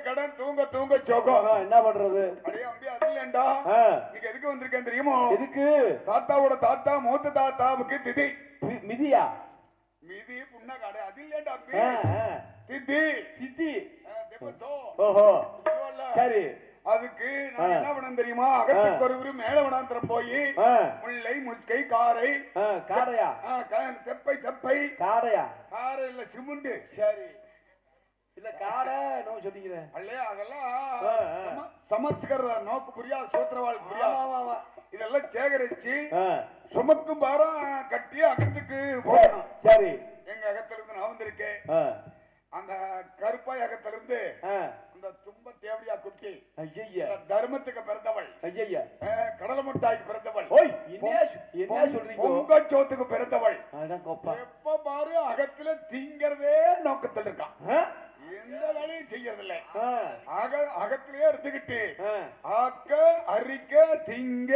கடன் தூங்க தூங்க சோகம். என்ன பண்றது? அடே அம்பி அது இல்லண்டா. நீங்க எதுக்கு வந்திருக்கேன் தெரியுமோ? எதுக்கு? தாத்தாவோட தாத்தா மூத்த தாத்தாவுக்கு திதி. மிதியா? மிதி புண்ண கடை அது இல்லண்டா அம்பி. திதி திதி. தெப்பத்தோ. ஓஹோ சரி. அதுக்கு நான் என்ன பண்ண தெரியுமா? அகத்துக்கு ஒரு மேல வனாந்திரம் போய் முல்லை முச்சை காரை. காடையா? தெப்பை தெப்பை. காடையா? காரை இல்ல சிமுண்டு. சரி இல்ல காடை நோ சொல்லிக்கிறேன். அல்லையா அதெல்லாம் சமர்ஸ்கர் நோக்கு புரியா சூத்திரவாள் புரியா. இதெல்லாம் சேகரிச்சு சுமக்கும் பாரம் கட்டி அகத்துக்கு போகணும். சரி எங்க அகத்துல இருந்து நான் வந்திருக்கேன். அந்த கருப்பாய் அகத்துல இருந்து அந்த தும்ப தேவடியா குட்டி தர்மத்துக்கு பிறந்தவள். கடல முட்டாய்க்கு பிறந்தவள். என்ன சொல்றீங்க? பொங்க சோத்துக்கு பிறந்தவள். எப்ப பாரு அகத்துல திங்கிறதே நோக்கத்தில் இருக்கான். எந்த வேலையும் செய்யறதில்லை. அகத்திலேயே இருந்துகிட்டு ஆக்க அரிக்க திங்க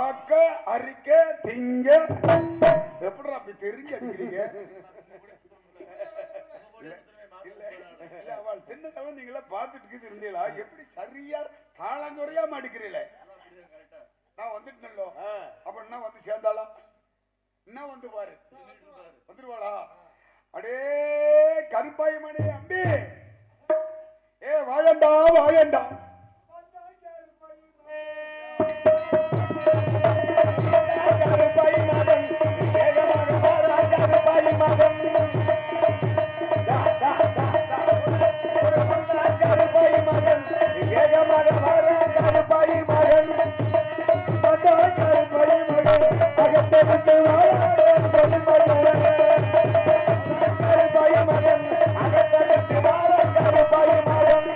ஆக்க அரிக்க திங்க. எப்படி அப்படி தெரிஞ்சு அடிக்கிறீங்க? அவள் தின்னதெல்லாம் நீங்களா பாத்துட்டு இருந்தீங்களா? எப்படி சரியா தாளங்குறையா மாடிக்கிறீங்களே. நான் வந்துட்டோ அப்ப என்ன வந்து சேர்ந்தாளா? என்ன வந்து பாரு வந்துருவாளா? அடே கருப்பாயமணி அம்பி வாழண்டா வாழண்டா. கருப்பாய் மகன் கருப்பாய் மகன் கருப்பாய் மகன் ஏகமாக வர கருப்பாய் மகன் கருப்பாய் மகன் அகத்தை விட்டு கருப்பாய் மகன் அகத்தை விட்டு கருப்பாய் மகன்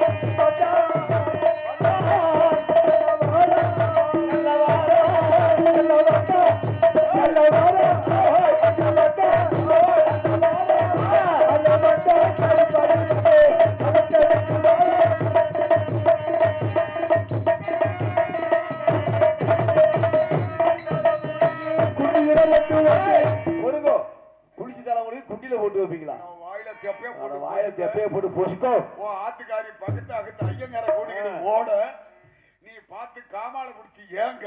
ஆத்துக்காரி பக்கத்து அகத்து ஐயங்கார கூடிக்கிட்டு ஓட நீ பார்த்து காமால குடிச்சு ஏங்க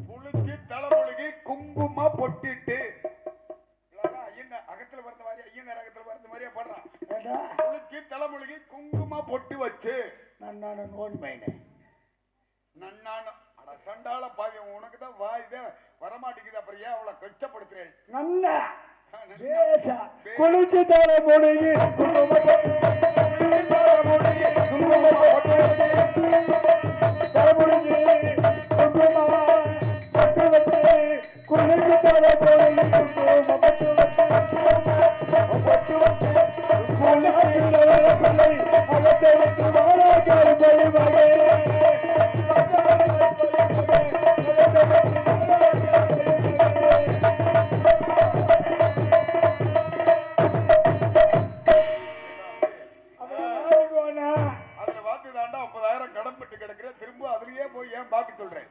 குளிச்சு தலைமொழிகி குங்கும பொட்டிட்டு ஐயங்க அகத்துல பிறந்த மாதிரி ஐயங்கார அகத்துல பிறந்த மாதிரியே படுறான். குளிச்சு தலைமொழிகி குங்கும பொட்டு வச்சு நன்னான நோன் மைனே நன்னான சண்டால பாவி உனக்குதான் வாய்தே வரமாட்டேங்குது. அப்புறம் ஏன் அவளை கஷ்டப்படுத்துறேன்? நன்னா குளிச்சு தலைமொழிகி குங்கும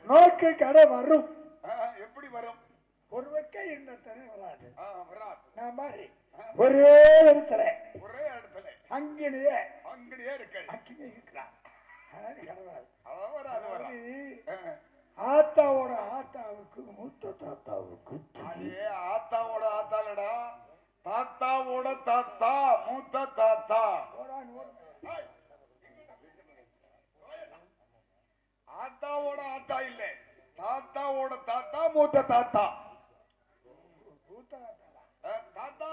நோக்கு கடை வரும். எப்படி வரும்? ஒரு வைக்க இருந்தே வராது. நான் மாதிரி ஒரே இடத்துல அங்கனையே இருக்கிறான். ஆத்தாவோட ஆத்தாவுக்கு மூத்த தாத்தாவுக்கு ஆத்தாவோட ஆத்தாலடா தாத்தாவோட தாத்தா மூத்த தாத்தா. ஆத்தாவோட ஆத்தா இல்ல தாத்தாவோட தாத்தா மூத்த தாத்தா. தாத்தா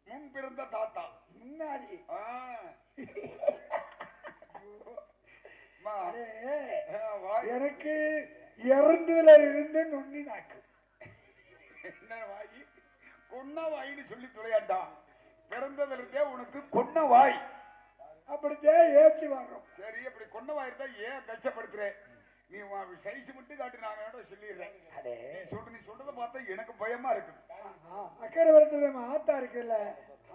முன் பிறந்த தாத்தா முன்னாடி எனக்கு இறந்துல இருந்து நொண்ணி நாக்கு என்ன வாயி கொன்ன வாயின்னு சொல்லி துளையாண்டா. பிறந்ததுல இருந்தே உனக்கு கொன்ன வாய் அப்படித்தான் ஏச்சு வர்றோம். சரி அப்படி கொன்ன வாய் இருந்தா ஏன் கஷ்டப்படுத்துறேன்? நீ சைஸ் மட்டும் காட்டு நாங்க சொல்லிடுறேன். நீ சொல்றத பார்த்தா எனக்கு பயமா இருக்கு. அக்கறை வரத்துல ஆத்தா இருக்குல்ல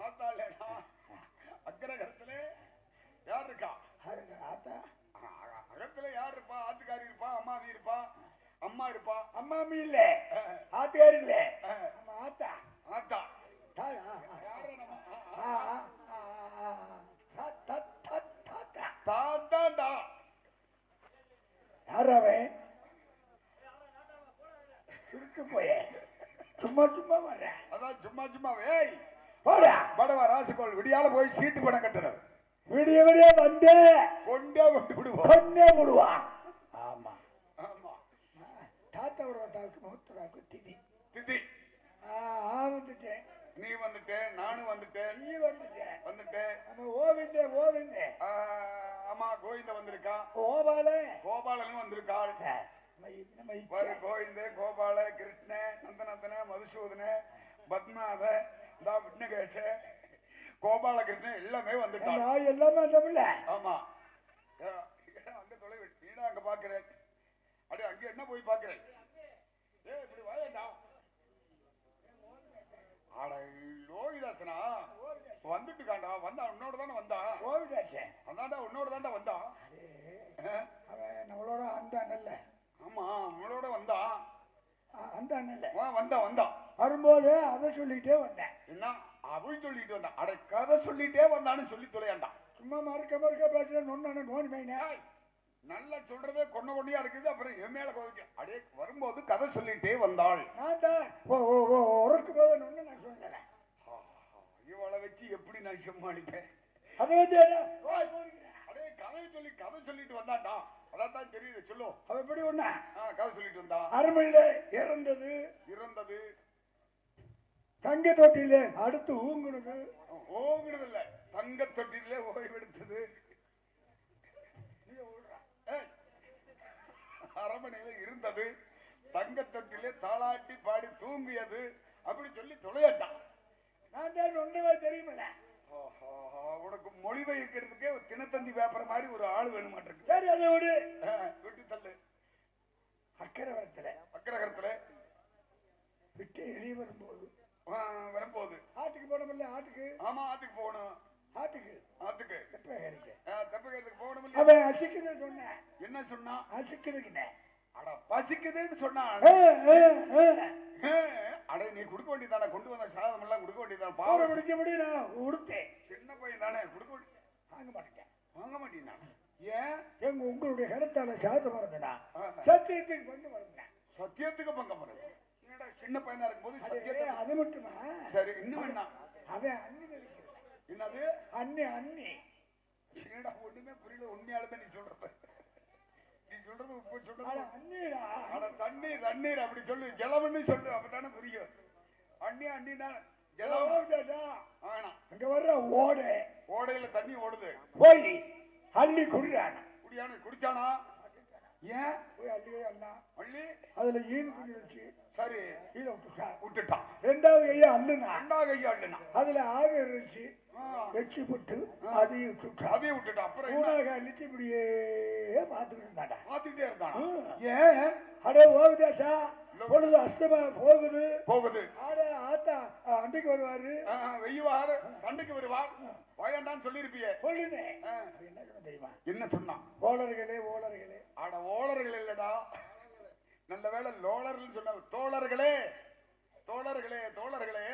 ஆத்தா இல்லடா அக்கறை கரத்துல யார் இருக்கா? ஆத்தா அகத்துல யார் இருப்பா? ஆத்துக்காரி இருப்பா, அம்மாவி இருப்பா. அம்மா இருப்பா. அம்மாமி இல்ல ஆத்துக்காரி இல்ல ஆத்தா ஆத்தா யாரு? யாராவன் சுருக்கு போய சும்மா சும்மா வர்றேன். அதான் சும்மா சும்மா வேய் போடா படவா ராசுகோள் விடியால போய் சீட்டு படம் கட்டணும். விடிய விடிய வந்து கொண்டே விடுவான். ஆமா ஆமா தாத்தாவோட தாக்கு முகத்தராக்கு திதி திதி. வந்துட்டேன் நீ வந்துட்டேன் நானும் வந்துட்டேன் நீ வந்துட்டேன் நம்ம ஓவிந்தே ஆமா கோவிந்த வந்திருக்கா. கோபாலனும் வந்திருக்காள். கோவிந்த கோபால கிருஷ்ண நந்தனந்தன மதுசூதன பத்மநாத விக்னகேச கோபால கிருஷ்ணன் எல்லாமே வந்துட்டான். எல்லாமே ஆமா அங்க தொலைவு நீடா அங்க பாக்குறேன். அப்படியே அங்க என்ன போய் பாக்குறேன். இப்படி வாயண்டா. அட லோகிதாசனா வந்துட்டுக்காண்டா. வந்தா உன்னோட தானே வந்தான். லோகிதாசன் அதான்டா உன்னோட தான்டா வந்தான். அவன் நம்மளோட அந்தான்ல. ஆமா நம்மளோட வந்தான். வந்தான் வரும்போது அதை சொல்லிட்டே வந்தேன். என்ன அவள் சொல்லிட்டு வந்தான். அட கதை சொல்லிட்டே வந்தான்னு சொல்லி தொலையாண்டான். சும்மா மறுக்க பேசுற நோனி மைனா நல்லா சொல்றதே கொண்டையா இருக்குது. அப்புறம் என் மேல கோவிக்க அடே வரும்போது கதை சொல்லிட்டே வந்தாள். நான் தான் உறக்கும் போது நான் சொல்றேன். இவளை வச்சு எப்படி நான் சமாளிப்பேன். அதை வச்சு அடே கதை சொல்லிட்டு வந்தாண்டா. அதான் தெரியுது சொல்லு. அவ எப்படி ஒண்ணா கதை சொல்லிட்டு வந்தா. அருமையில இறந்தது தங்க தொட்டில அடுத்து ஊங்குனது இல்ல தங்க தொட்டில ஓய்வெடுத்தது. அரமனையில இருந்தது தங்க தொட்டிலே தாளாட்டி பாடி தூங்கியது அப்படி சொல்லி தொலையாட்டான். நான் தான் ஒண்ணுமே தெரியுமில்ல. உனக்கு மொழிபெயர்க்கிறதுக்கே தினத்தந்தி பேப்பர் மாதிரி ஒரு ஆள் வேணும் மாட்டிருக்கு. சரி அதை விட்டு தள்ளு. அக்கரகரத்துல விட்டு வெளியே வரும்போது ஆட்டுக்கு போனோம்ல. ஆட்டுக்கு ஆமா ஆட்டுக்கு போகணும். ஆட்டுக்கு தெப்பகேரிக்கு போகணும். அவன் அசிக்குதுன்னு சொன்னேன். என்ன சொன்னா? அசிக்குதுன்னு. அட பசிக்குதுன்னு சொன்னான். அட நீ கொடுக்க வேண்டியதானே. கொண்டு வந்த சாதம் எல்லாம் கொடுக்க வேண்டியதான. பாவம் குடிக்க முடியும். நான் உடுத்தேன். சின்ன பையன் தானே கொடுக்க வாங்க மாட்டேன். ஏன் உங்களுடைய கருத்தால சாதம் வருதுனா சத்தியத்துக்கு பங்கு வருதுனா. சத்தியத்துக்கு பங்கம் வருது. என்னடா சின்ன பையனா இருக்கும்போது சத்தியத்துக்கு அது மட்டுமா? சரி இன்னும் என்ன? அவன் அண்ணி நினைக்கிறது. என்னது அண்ணி? என்னடா ஒண்ணுமே புரியல. உண்மையாலுமே நீ சொல்றது உப்பு சொல்றது அண்ணீரா? அட தண்ணீர் அப்படி சொல்லு. ஜலம்னு சொல்லு அப்பதானே புரியும். அண்ணினா ஜலம். அங்க வர்ற ஓடையில தண்ணி ஓடுது. போய் அள்ளி குடிச்சானா? ஏன் போய் அள்ளி அதுல ஈடு குடி வச்சு சரி கீழே விட்டுட்டான். ரெண்டாவது கையா அள்ளுனா அதுல ஆக இருந்துச்சு வச்சு போட்டு அதையும் விட்டுட்டான். அப்புறம் மூணாக அள்ளிச்சு இப்படியே பார்த்துக்கிட்டே இருந்தான். ஏன் அடே ஓவிதாசா பொழுது அஸ்தமா போகுது. ஆத்தா அண்டைக்கு வருவாரு வெய்யுவாரு சண்டைக்கு வருவார் வயண்டான்னு சொல்லிருப்பிய. என்ன சொன்ன தெரியுமா? என்ன சொன்னான்? ஓலர்களே ஆட ஓலர்கள் இல்லடா. நல்ல வேலை லோலர்கள் சொன்ன. தோழர்களே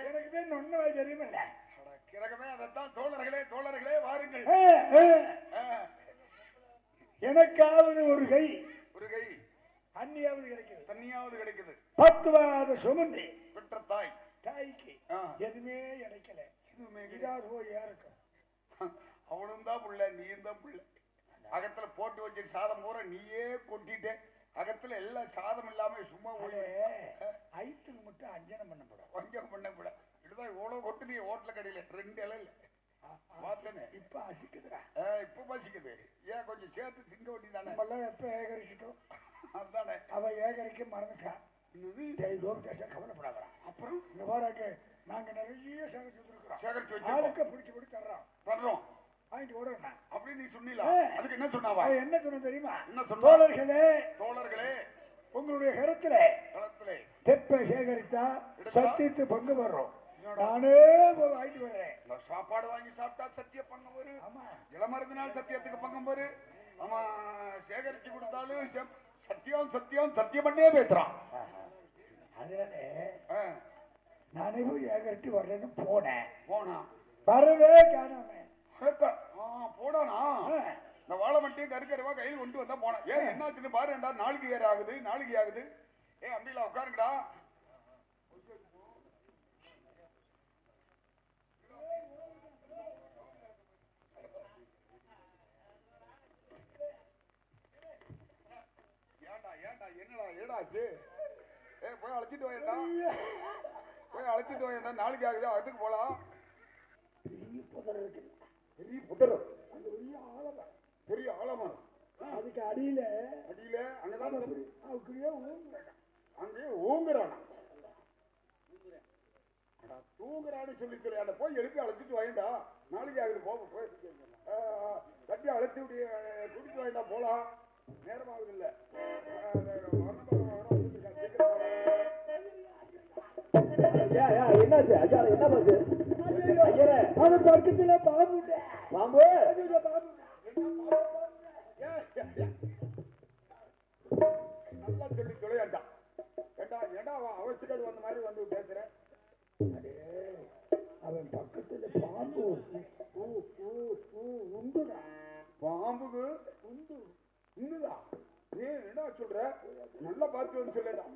எனக்கு தான் ஒண்ணு தெரியுமில்ல. கிரகமே அதைத்தான் தோழர்களே வாருங்கள். எனக்காவது ஒரு கை தண்ணியாவது கிடைக்குது. 10 மாத சுமந்தி பெற்ற தாய்க்கு எதுவுமே கிடைக்கல. அவனும் தான் புள்ள நீயும் தான் புள்ள. அகத்துல போட்டு வச்சு சாதம் பூரா நீயே கொட்டிட்டே. அகத்துல எல்லாம் சாதம் இல்லாம சும்மா ஐத்துக்கு மட்டும் அஞ்சனம் பண்ணப்பட இதுதான் இவ்வளவு கொட்டு. நீ ஹோட்டல கடையில 2 இலை இல்ல பார்த்தனே. இப்ப அசிக்குதுடா. இப்ப பசிக்குது. ஏன் கொஞ்சம் சேர்த்து திங்க வேண்டி தானே. எப்ப ஏகரிச்சிட்டோம் அதுதானே. அவன் ஏகரிக்க மறந்துட்டான். கவலைப்படாதான். அப்புறம் இந்த வாராக்கு நாங்க நிறைய சேகரிச்சு வச்சு ஆளுக்க பிடிச்சு தர்றோம் வாங்கிட்டு ஓடுறேன் அப்படின்னு நீ சொன்னீங்களா? அதுக்கு என்ன சொன்னாவா? என்ன சொன்ன தெரியுமா? என்ன சொன்ன? தோழர்களே உங்களுடைய கருத்துல தெப்பை சேகரித்தா சத்தியத்து பங்கு வர்றோம். நானே வாங்கிட்டு வர்றேன். சாப்பாடு வாங்கி சாப்பிட்டா சத்திய பங்கம் வரும். ஆமா இளமருந்தினால் சத்தியத்துக்கு பங்கம் வரும். ஆமா சேகரிச்சு கொடுத்தாலும் சத்தியம் பண்ணே பேசுறான். அதனால நானே போய் ஏகரிட்டு வரலன்னு போனா வரவே காணாம போடானா. இந்த வாழை மட்டையும் கருக்கருவா கையில் கொண்டு வந்தா போனேன். ஏன் என்னாச்சுன்னு பாருடா, நாளைக்கு வேற ஆகுது, நாளைக்கு ஆகுது. ஏன் அப்படிலாம் உட்காருங்கடா. என்னடா ஏடாச்சு? போய் அழைச்சிட்டு போயண்டா, போய் அழைச்சிட்டு போயண்டா. நாளைக்கு ஆகுது, அதுக்கு போலாம். பெரிய புதர், அந்த பெரிய ஆழமா, அதுக்கு அடியில அங்கதான் அங்கேயே ஊங்குறானா, தூங்குறான்னு சொல்லி சொல்லியாண்ட. போய் எழுப்பி அழைச்சிட்டு வாயண்டா, நாளைக்கு ஆகுது. போய் தட்டி அழைச்சி கூட்டிட்டு வாயண்டா, போலாம். நேரமாகுது இல்ல, என்னாச்சு ஐயா? என்ன பாச்சு? அவன் பக்கத்துல பாம்பு பாம்பு நல்லா சொல்லி தொலையாண்டா. ஏண்டா அவசியம் வந்த மாதிரி வந்து பேசுறேன். அவன் பக்கத்துல பாம்பு உண்டுடா. பாம்புக்கு உண்டுதா? நீ என்ன சொல்ற? நல்லா பார்த்து வந்து சொல்லடா.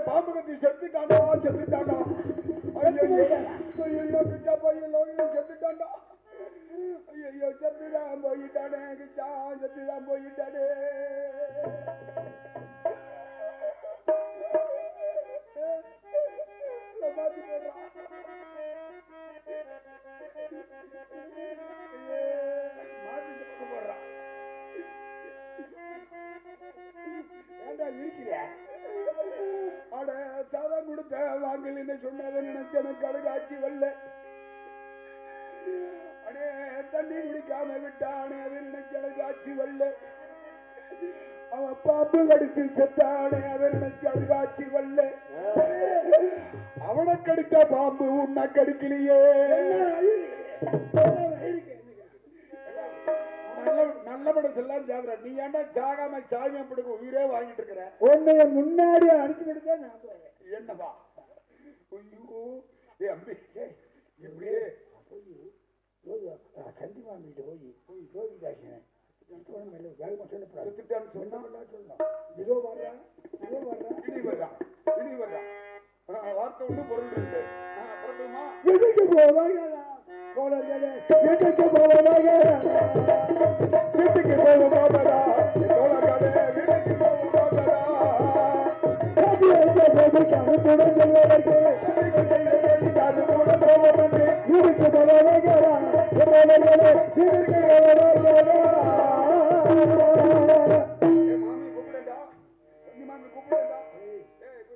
பாம்பு கத்தி செத்துட்டாண்டா, செத்துட்டாண்டா. ஐயோ கிட்டா பையன் செத்துட்டாண்டா. ஐயோ செத்துதான் போயிட்டானே, கிட்டா செத்துதான் போயிட்டானே. அட சாதம் கொடுத்த வாங்கல் என்ன சொன்னதை நினைச்சு எனக்கு அழுகாட்சி வரல. அடே தண்ணி குடிக்காம விட்டானே, அதை நினைச்சு அழுகாட்சி வரல. அவன் பாம்பு கடிச்சு செத்தானே, அதை நினைச்சு அழுகாட்சி வரல. அவனை கடித்த பாம்பு உன்னை கடிக்கலையே. நல்ல படம் எல்லாம் சாப்பிட, நீ ஏன்டா சாகாம சாமியம் படுக்க உயிரே வாங்கிட்டு இருக்கிற? உன்னைய முன்னாடி அனுப்பி விடுதா நான் போறேன். என்னவா? ஐயோ ஏ அம்பி, எப்படியே கண்டிப்பா வீட்டு போய் ஜோதிதாசன் வேலை சொல்லணும். இதோ வர்றா, இதோ வர்றா, இனி வர்றா, இனி வர்றா. வார்த்தை ஒண்ணு பொருள் இருக்கு. எதுக்கு போவாங்க தோழர்களே? எதுக்கு போவாங்க? வீட்டுக்கு போக மாட்டடா தோழர்களே, வீட்டுக்கு போக மாட்டடா.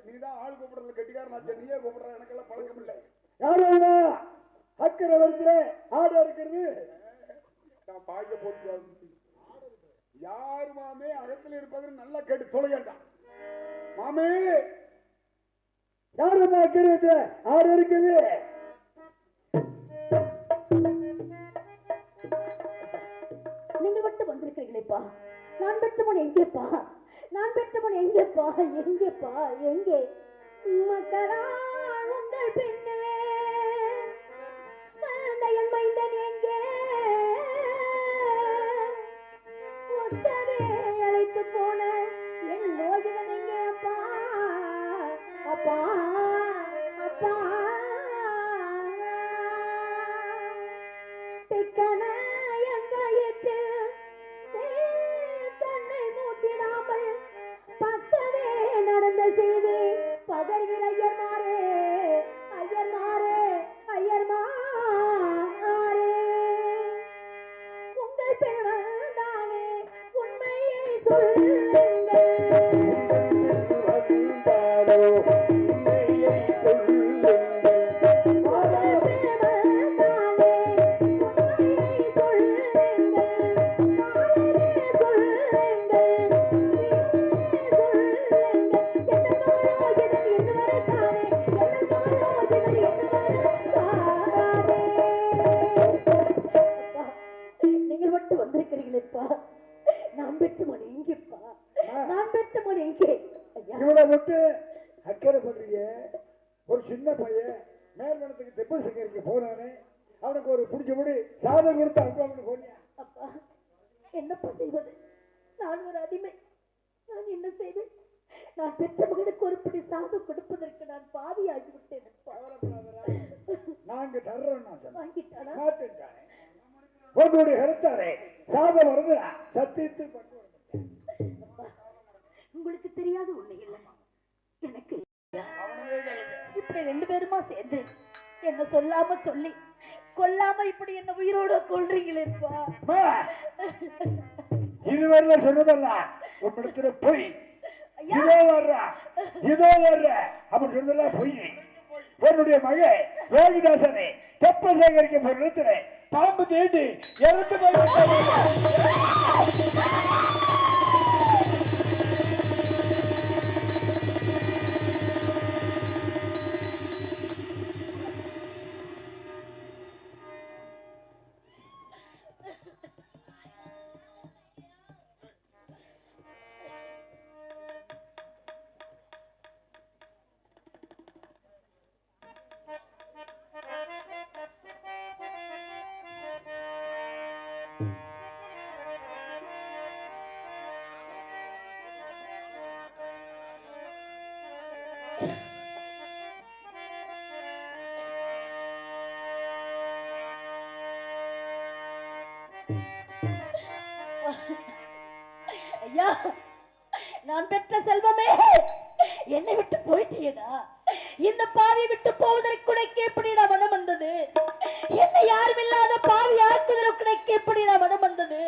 நீதான் ஆள் கூப்பிடுறது கெட்டிக்காரன், நீயே கூப்பிடுற. எனக்கெல்லாம் பழக்கம் இல்லை. யாரா அக்கறை வருகிற ஆடு இருக்கிறது? நான் பாய்க்க போட்டு யாரு மாமே அகத்தில் இருப்பது நல்லா கேட்டு தொலையாண்டா. மாமே யாரம்மா இருக்கிறது? ஆடு இருக்குது. நீங்கள் மட்டும் வந்திருக்கிறீங்களேப்பா. நான் பெற்ற பொண்ணு எங்கேப்பா? நான் பெற்ற பொண்ணு எங்கேப்பா? எங்கேப்பா? எங்கே மக்களா உங்கள் பெண்ணே? மந்தையன் மைந்தன் எங்கே? ஒத்தரே அழைத்து போன என் லோகிதன் எங்கே? அப்பா அப்பா அப்பா திக்கன எங்காயிற்று தன்னை மூட்டிடாமல் பக்கவே நடந்த செய்தி பதறுகிற ஐயர்மாரே, ஐயர்மாரே, ஐயர்மாரே. உங்கள் பெண்தானே உண்மையை சொல்லுங்கள். நீங்கள் மட்டும் வந்திருக்கிறீங்களேப்பா. நான் பெற்ற மணி எங்கேப்பா? நான் பெற்ற மணி எங்கே? இவனை விட்டு அக்கறை பண்றீங்க. ஒரு சின்ன சின்ன பையன் மேல்மனத்துக்கு தெப்ப சங்கரிக்கு போனானே, அவனுக்கு ஒரு பிடிச்சபடி சாதம் கொடுத்து அனுப்பாமனு போனியா? அப்பா என்னப்பா செய்வது? நான் ஒரு அடிமை. நான் என்ன செய்வேன்? நான் பெற்ற மகனுக்கு ஒரு பிடி சாதம் கொடுப்பதற்கு நான் பாதியாகி விட்டேன். நாங்க தர்றோம். வாங்கிட்டானா? மாட்டேன்டானே. உங்களுடைய கருத்தாரே சாதம் வருதுடா, சத்தியத்து பண்ணு. உங்களுக்கு தெரியாத ஒண்ணு இல்லை. எனக்கு அவனவே கேளுங்க. இப்படி 2 பேருமா சேர்ந்து என்ன சொல்லாம சொல்லி கொல்லாம இப்படி என்ன உயிரோட கொல்றீங்களேப்பா. இதுவரையில சொன்னதல்ல உன்னிடத்துல போய் இதோ வர்ற அப்படி சொன்னதெல்லாம் பொய். உன்னுடைய மகன் யோகிதாசனை தெப்ப சேகரிக்க போற இடத்துல பாம்பு தேடி இறந்து போய் ஐயா, நான் பெற்ற செல்வமே என்னை விட்டு போயிட்டேடா. இந்த பாவி விட்டு போவதற்கு உனக்கு எப்படி நான் மனம் வந்தது? என்னை யாரும் இல்லாத பாவி ஆக்குவதற்கு உனக்கு எப்படி நான் மனம் வந்தது?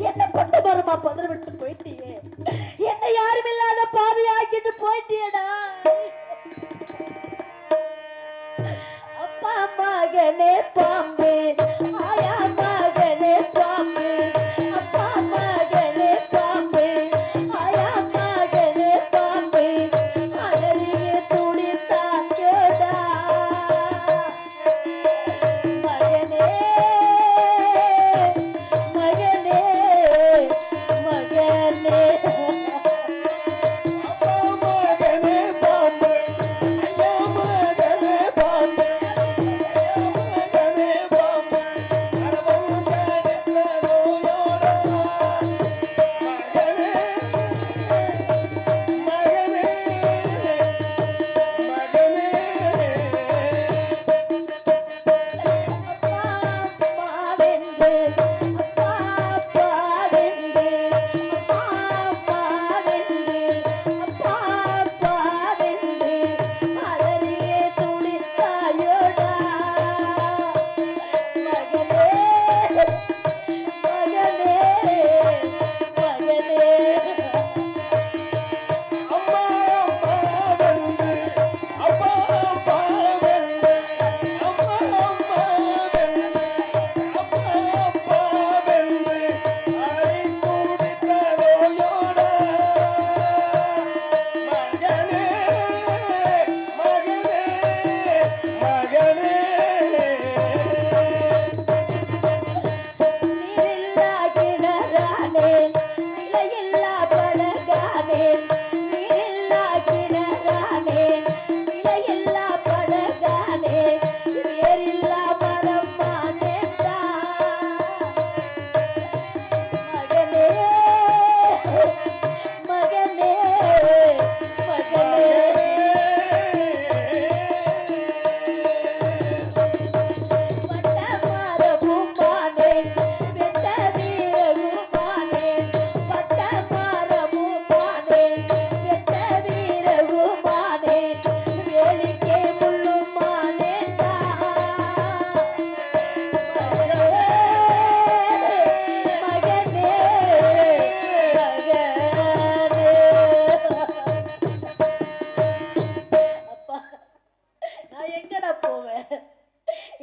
என்ன பொண்ணு மரமா பதற விட்டு போயிட்டியே. என்னை யாரும் இல்லாத பாவி ஆக்கிட்டு போயிட்டியடா. அப்பா மகனே பாம்பு, ஆயா மகனே பாம்பு, அப்பா மகனே பாம்பு, ஆயா மகனே பாம்பு, அழகிய துடி தாக்கடா மகனே மகனே மகனே.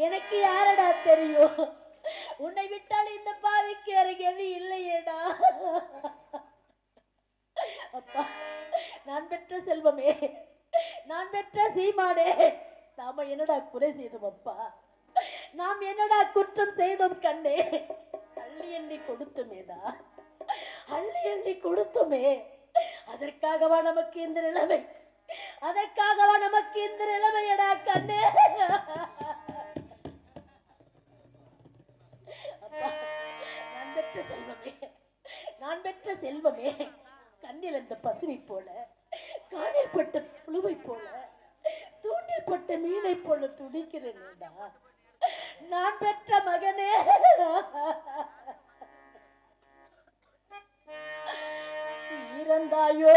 எனக்கு யாரடா தெரியும்? உன்னை விட்டால் இந்த பாவிக்கு இறங்கியது இல்லையேடா. அப்பா, நான் பெற்ற செல்வமே, நான் பெற்ற சீமானே, நாம என்னடா குறை செய்தோம் அப்பா? நாம் என்னடா குற்றம் செய்தோம் கண்ணே? அள்ளி எண்ணி கொடுத்துமேடா, அள்ளி எண்ணி கொடுத்துமே. அதற்காகவா நமக்கு இந்த நிலைமை? அதற்காகவா நமக்கு இந்த நிலைமையடா கண்ணே? அப்பா, நான் பெற்ற செல்வமே, நான் பெற்ற செல்வமே, கண்ணில் அந்த பசுவை போல, காணில் பட்ட புழுவை போல, தூண்டில் பட்ட மீனை போல துடிக்கிறேன்டா நான் பெற்ற மகனே. இறந்தாயோ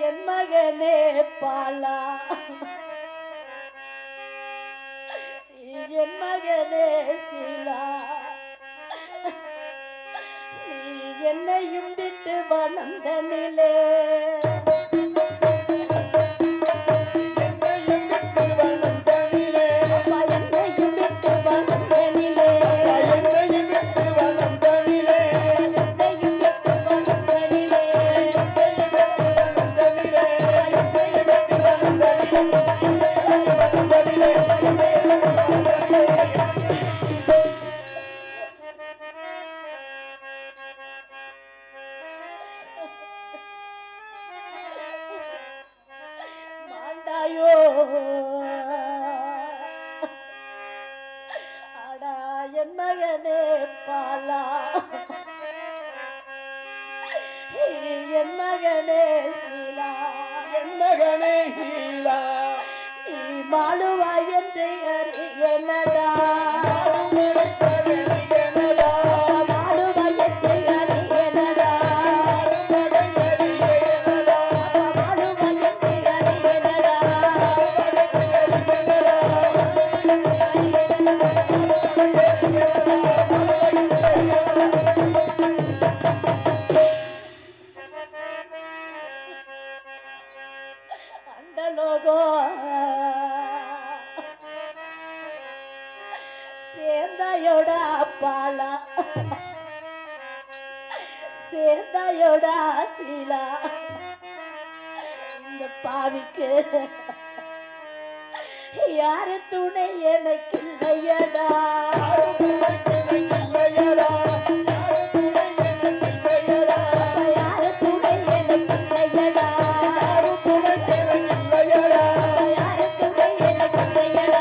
என் மகனே பாலா, என் மகனே சீலா, நீ என்னையும் விட்டு வனந்தனிலே அடா என் மகனே பாலா, என் மகனே சீலா, என் மகனே சீலா, நீ மாளுவா என்று அறியனடா, மாளுவா என்று அறியனடா, மாளுவா என்று அறியனடா. சேர்ந்தாயோடா பாலா, சேர்ந்தாயோடா சீலா, இந்த பாவிக்கு யாரு துணை எனக்கு இல்லையடா, யாரு துணை எனக்கு இல்லையடா, யாரு துணை எனக்கு இல்லையடா.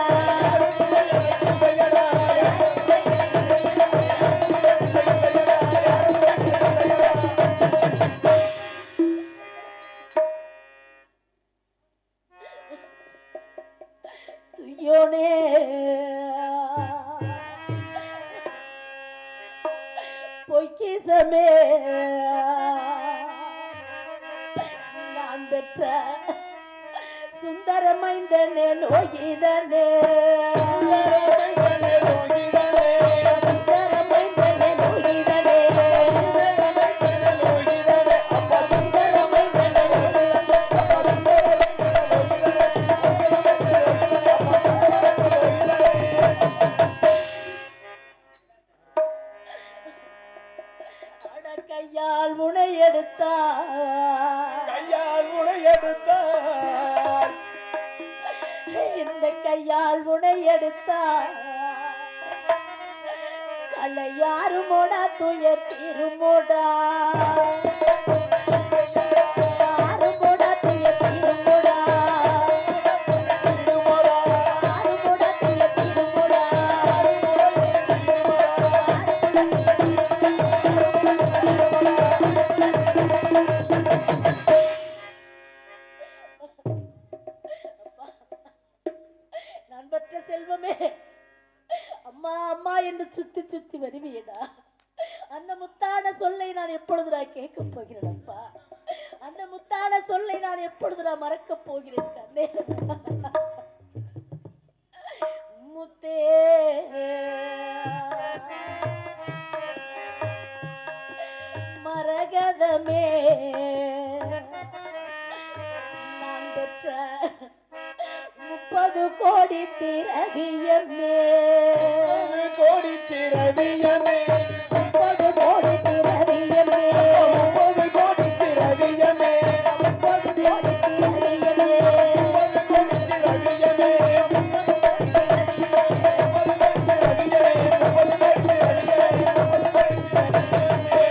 துய்யோனே பொய்க்கீசமே, நான் பெற்ற சுந்தரமைந்தனே நோகிதனே, சுந்தரமைந்தனே நோகிதனே, அப்பா சுந்தரமைந்தனே கையால் உனை எடுத்தார், இந்த கையால் உனை எடுத்தார், கலை யாருமோடா துயர் தீருமோடா, யாருமோடா துயர் தீருமோடா, யாருமோடா துயர் தீருமோடா. நான் பெற்ற செல்வமே, அம்மா அம்மா என்று சுத்தி சுத்தி வருவியடா, அந்த முத்தான சொல்லை நான் எப்பொழுதுடா கேட்க போகிறேன் அப்பா, அந்த முத்தான சொல்லை நான் எப்பொழுதுடா மறக்க போகிறேன் கண்ணே. முத்தே மரகதமே, நான் பெற்ற 30 கோடி திரவியமே, 30 கோடி திரவியமே, 30 கோடி திரவியமே, 30 கோடி திரவியமே, 30 கோடி திரவியமே, 30 கோடி திரவியமே, 30 கோடி திரவியமே.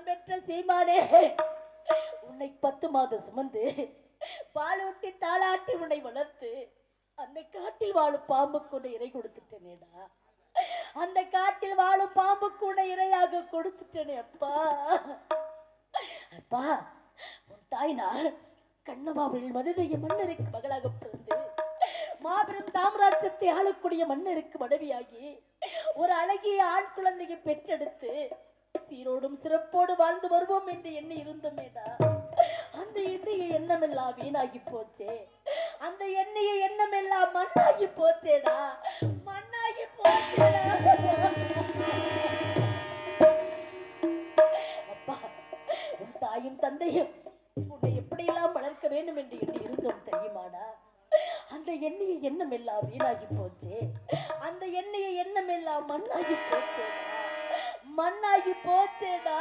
பெற்ற சீமானே, உன்னை 10 மாதம் சுமந்து பாலூட்டி தாளாட்டி உன்னை வளர்த்து அந்த காட்டில் வாழும் பாம்புக்கு உன்னை இறை கொடுத்துட்டேனேடா. அந்த காட்டில் வாழும் பாம்புக்கு உன்னை இரையாக கொடுத்துட்டேனே அப்பா. அப்பா, உன் தாய் நான் கண்ணமாவில் மதுரைய மன்னருக்கு மகளாக பிறந்து மாபெரும் சாம்ராஜ்யத்தை ஆளக்கூடிய மன்னருக்கு மனைவியாகி ஒரு அழகிய ஆண் குழந்தையை பெற்றெடுத்து சீரோடும் சிறப்போடு வாழ்ந்து வருவோம் என்று எண்ணி இருந்தோமேடா. அந்த எண்ணிய எண்ணமெல்லாம் வீணாகி போச்சே. அந்த எண்ணிய எண்ணமெல்லாம் மண்ணாகி போச்சேடா. மண்ணாகி போச்சேடா. அப்பா, உன் தாயும் தந்தையும் உன்னை எப்படியெல்லாம் வளர்க்க வேண்டும் என்று எண்ணி இருந்தோம் தெரியுமாடா. அந்த எண்ணிய எண்ணம் எல்லாம் வீணாகி போச்சே. அந்த எண்ணிய எண்ணம் எல்லாம் மண்ணாகி போச்சேடா. மண்ணாகி போச்சேடா.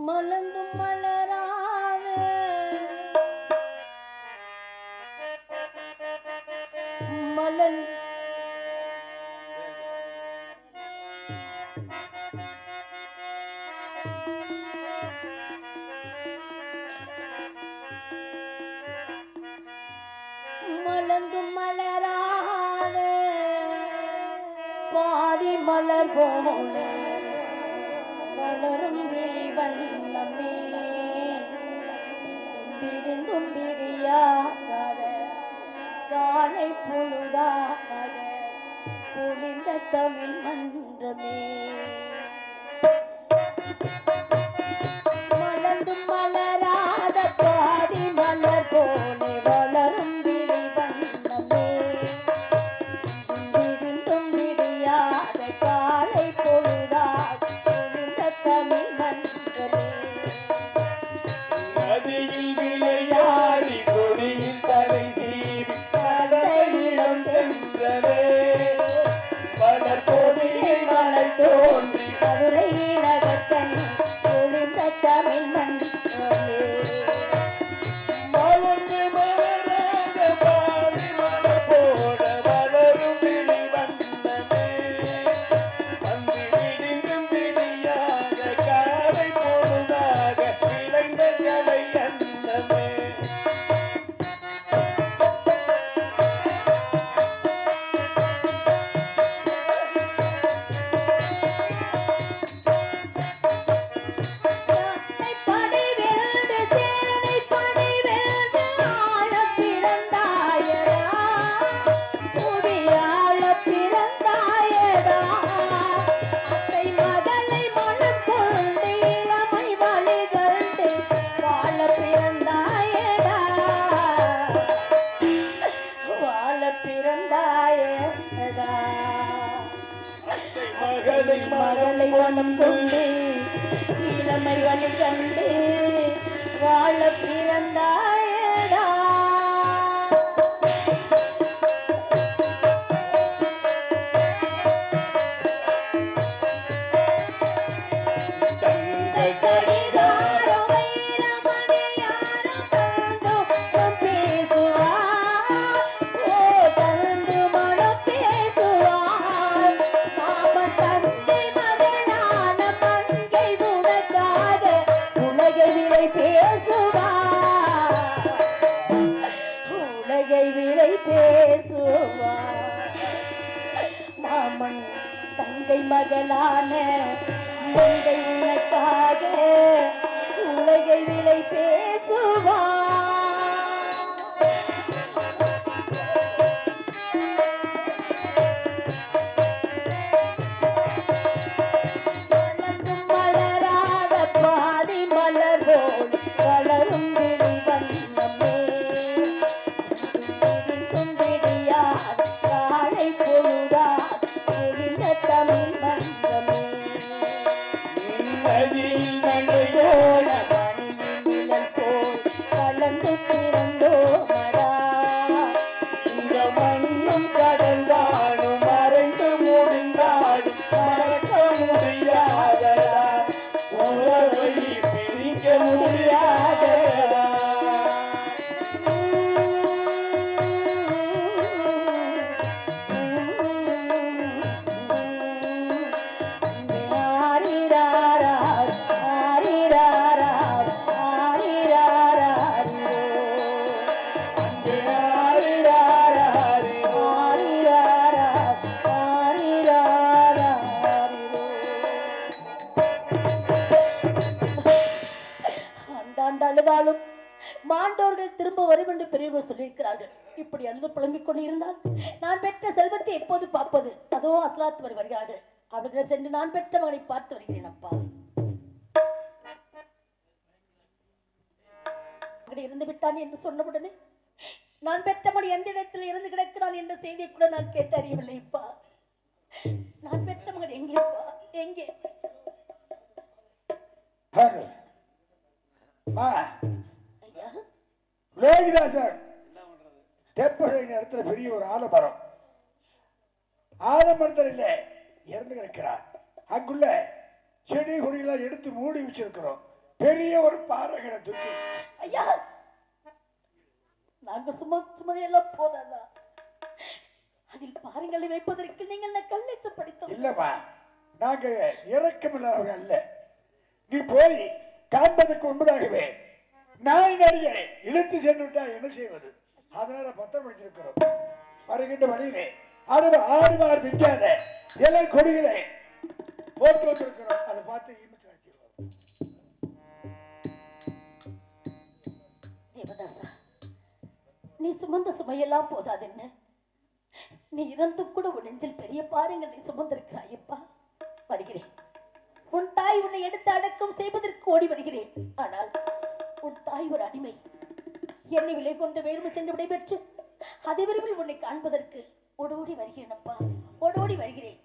மலர்ந்தும் மலராத மலர் மலர்ந்தும் மலராத பாதி மலர் போல வளரும் விழிவண்ணமே தும்பிடும் பிரியாத காலை பொழுதாக குளிர்ந்த தமிழ் மன்றமே. மலர்ந்தும் மலராத பாதி மலர் போல வளரும் விழிவண்ணமே தும்பிடும் பிரியாத காலை பொழுதாக குளிர்ந்த தமிழ் மன்றமே. நதியில் விளையாடி கொடியில் தலை சீவி கடலிடம் சென்றதே மலர் கொடியை மலர் தோன்றி மதுரை நகத்தன் குளிர்ந்த தமிழ் மன்றமே. மலர்ந்து மலராத பாதி மலர் போல வளரும் விழி வண்ணமே வந்து விடிந்தும் விடியாத காலை பொழுதாக விளைந்த கலை அன்னமே. படைவெல்து தேனை படைவெல்து ஆழப் பிறந்தாயடா. புவியாழப் பிறந்தாயடா. அத்தை மகளை மனம் கொண்டு இளமை வழிகண்டு வாழப் பிறந்தாயடா. வாழப் பிறந்தாயடா. மகளை மகளை மனம் கொண்டு இளமை வழி கண்டு வாழ பிறந்தாயடா. தந்தை கடிகாரம் வைரமணியாரம் தந்தும் பேசுவார். ஓ தந்து மனம் பேசுவார். மாமன் தந்தை மகளான மங்கை உனக்காக உலகை விலை பேசுவார். உலகை விலை பேசுவார். மாமன் தங்கை மகளான மங்கை உனக்காக உலகை விலை பேசுவார். மலர்ந்தும் மலராத பாதி மலர் போல் வளரும் விழிவண்ணமே தும்பிடியாத காலை பொழுதாக குளிர்ந்த தமிழ் மன்றமே. நதியில் நடையோட நிழல் போல் கலந்து பிறந்தோமடா. இந்த மண்ணும் கடந்தாடும் மறைந்து முடிந்தாடும் மறக்க முடியாதடா உறவை பிரிக்க முடியாதடா. இப்படி அழுது புலம்பிக் கொண்டு இருந்தால் நான் பெற்ற செல்வத்தை எப்போது பார்ப்பது? அதோ அஸ்லாத் வருகிறார்கள். அவர்களிடம் சென்று நான் பெற்ற மகனை பார்த்து வருகிறேன். அப்பா இருந்து விட்டான் என்று சொன்னவுடனே நான் பெற்ற மகன் எந்த இடத்தில் இருந்து கிடக்கிறான் என்ற செய்தியை கூட நான் கேட்டு அறியவில்லை. இப்பா நான் பெற்ற மகன் எங்கேப்பா? எங்கே? ஐயா லோகிதாசன் தெப்பசேகர் இடத்துல பெரிய ஒரு ஆலமரம், ஆலமரத்தில் இல்ல இறந்து கிடக்கிறார். அங்குள்ள செடி கொடியெல்லாம் எடுத்து மூடி வச்சிருக்கிறோம். பெரிய ஒரு பாறைகளை தூக்கி. ஐயா நாங்க சுமையெல்லாம் போதாதா? அதில் பாறைகளை வைப்பதற்கு நீங்கள் என்ன கல்நெச்சு படித்தோம்? இல்லம்மா, நாங்க இறக்கம் இல்லாதவங்க அல்ல. நீ போய் காண்பதற்கு முன்பதாகவே நாய் நடிகரை இழுத்து சென்று விட்டா என்ன செய்வது? அதனால பத்திரம் படிச்சிருக்கிறோம். வருகின்ற வழியிலே ஆடு மாறு திங்காத இலை கொடிகளை போட்டு வச்சிருக்கிறோம். அதை பார்த்து ஈமிச்சு வச்சிருக்கோம். தேவதாசா, நீ சுமந்த சுமையெல்லாம் போதாது என்ன? நீ இறந்து கூட உன் நெஞ்சில் பெரிய பாருங்களை சுமந்திருக்கிறாயப்பா. வருகிறேன். உன் தாய் உன்னை எடுத்து அடக்கம் செய்வதற்கு ஓடி வருகிறேன். ஆனால் உன் தாய் ஒரு அடிமை. என்னை விலை கொண்டு வேறுமை சென்று விடைபெற்று அதிவிரைவில் உன்னை காண்பதற்கு ஓடோடி வருகிறேன். அப்பா ஓடோடி வருகிறேன்.